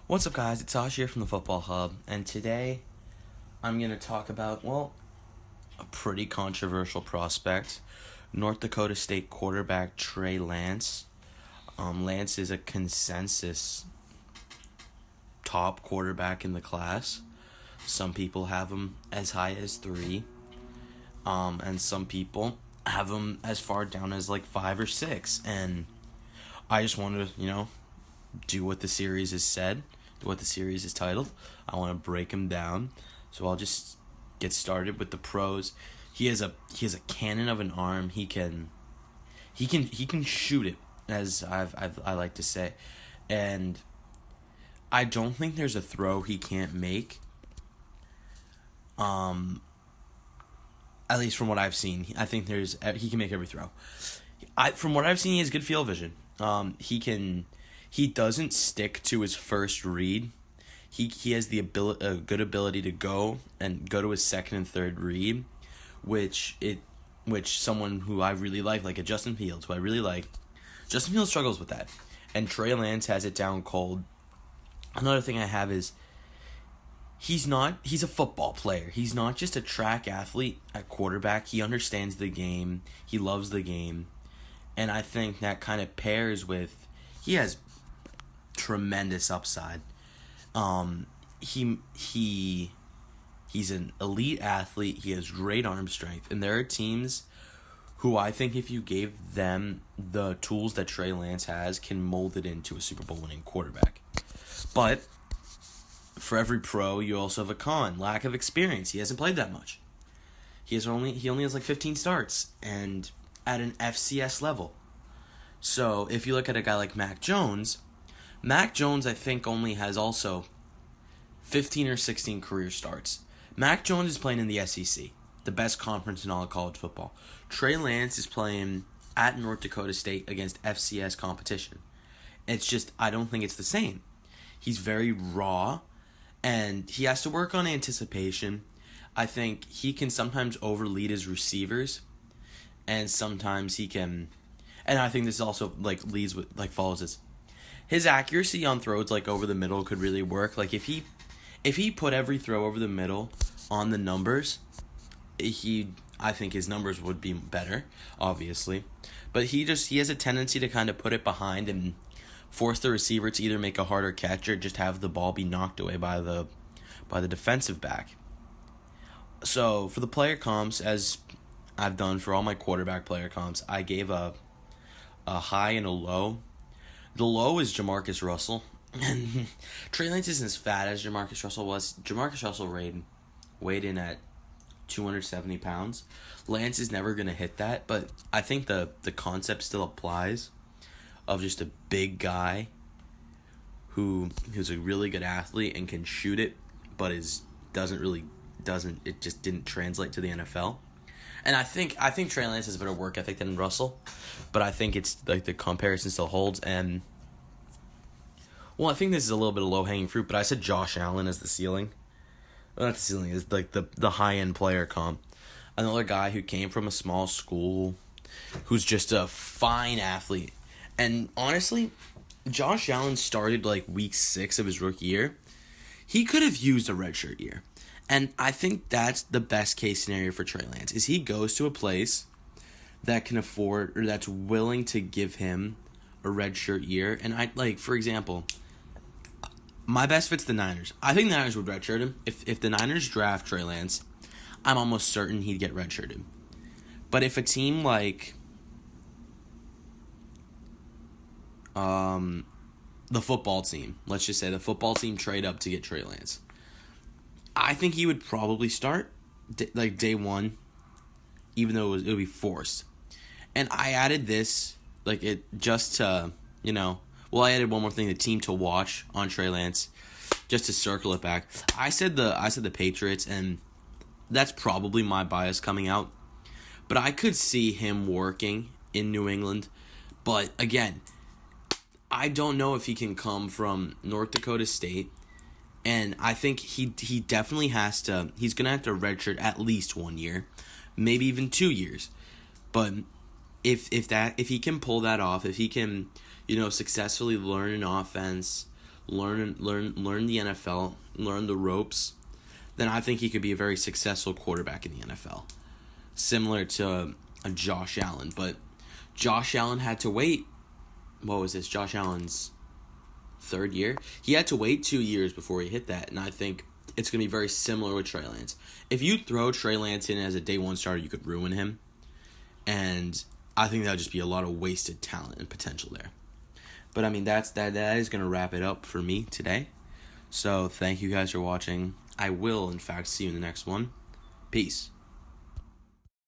What's up, guys? It's Ash here from the Football Hub, and today I'm going to talk about, a pretty controversial prospect, North Dakota State quarterback Trey Lance. Lance is a consensus top quarterback in the class. Some people have him as high as 3, and some people have him as far down as like 5 or 6. And I just wanted to, do what the series has said, what the series is titled. I want to break him down. So I'll just get started with the pros. He has a cannon of an arm. He can shoot it, as I like to say. And I don't think there's a throw he can't make. At least from what I've seen, I think he can make every throw. From what I've seen, he has good field vision. He doesn't stick to his first read. He has a good ability to go to his second and third read, which someone who I really like a Justin Fields, who I really like. Justin Fields struggles with that, and Trey Lance has it down cold. Another thing I have is he's a football player. He's not just a track athlete at quarterback. He understands the game. He loves the game. And I think that kind of pairs with he has tremendous upside. He's an elite athlete. He has great arm strength. And there are teams who I think if you gave them the tools that Trey Lance has can mold it into a Super Bowl winning quarterback. But for every pro, you also have a con. Lack of experience. He hasn't played that much. He only has like 15 starts, and at an FCS level. So if you look at a guy like Mac Jones I think only has also 15 or 16 career starts. Mac Jones is playing in the SEC, the best conference in all of college football. Trey Lance is playing at North Dakota State against FCS competition. It's just, I don't think it's the same. He's very raw, and he has to work on anticipation. I think he can sometimes overlead his receivers, and sometimes he can, and I think this also follows this. His accuracy on throws over the middle could really work. Like if he put every throw over the middle on the numbers, I think his numbers would be better, obviously. But he has a tendency to kind of put it behind and force the receiver to either make a harder catch or just have the ball be knocked away by the defensive back. So for the player comps, as I've done for all my quarterback player comps, I gave a high and a low. The low is Jamarcus Russell. And Trey Lance isn't as fat as Jamarcus Russell was. Jamarcus Russell weighed in at 270 pounds. Lance is never going to hit that, but I think the concept still applies of just a big guy who's a really good athlete and can shoot it, but it just didn't translate to the NFL. And I think Trey Lance has a better work ethic than Russell, but I think it's like the comparison still holds. And I think this is a little bit of low hanging fruit, but I said Josh Allen as the ceiling. Well, not the ceiling, is like the high end player comp. Another guy who came from a small school, who's just a fine athlete. And honestly, Josh Allen started week 6 of his rookie year. He could have used a redshirt year. And I think that's the best case scenario for Trey Lance, is he goes to a place that can afford or that's willing to give him a redshirt year. And for example, my best fit's the Niners. I think the Niners would redshirt him. If the Niners draft Trey Lance, I'm almost certain he'd get redshirted. But if a team like the football team, let's just say the football team trade up to get Trey Lance, I think he would probably start day one, even though it would be forced. And I added this just to I added one more thing: the team to watch on Trey Lance, just to circle it back. I said the Patriots, and that's probably my bias coming out. But I could see him working in New England. But again, I don't know if he can come from North Dakota State. And I think he definitely he's going to have to redshirt at least 1 year, maybe even 2 years. But if he can pull that off, if he can, successfully learn an offense, learn the NFL, learn the ropes, then I think he could be a very successful quarterback in the NFL. Similar to a Josh Allen. But Josh Allen had to wait. What was this? Josh Allen's third year? He had to wait 2 years before he hit that. And I think it's going to be very similar with Trey Lance. If you throw Trey Lance in as a day one starter, you could ruin him. And I think that would just be a lot of wasted talent and potential there. But I mean, that is going to wrap it up for me today. So thank you guys for watching. I will, in fact, see you in the next one. Peace.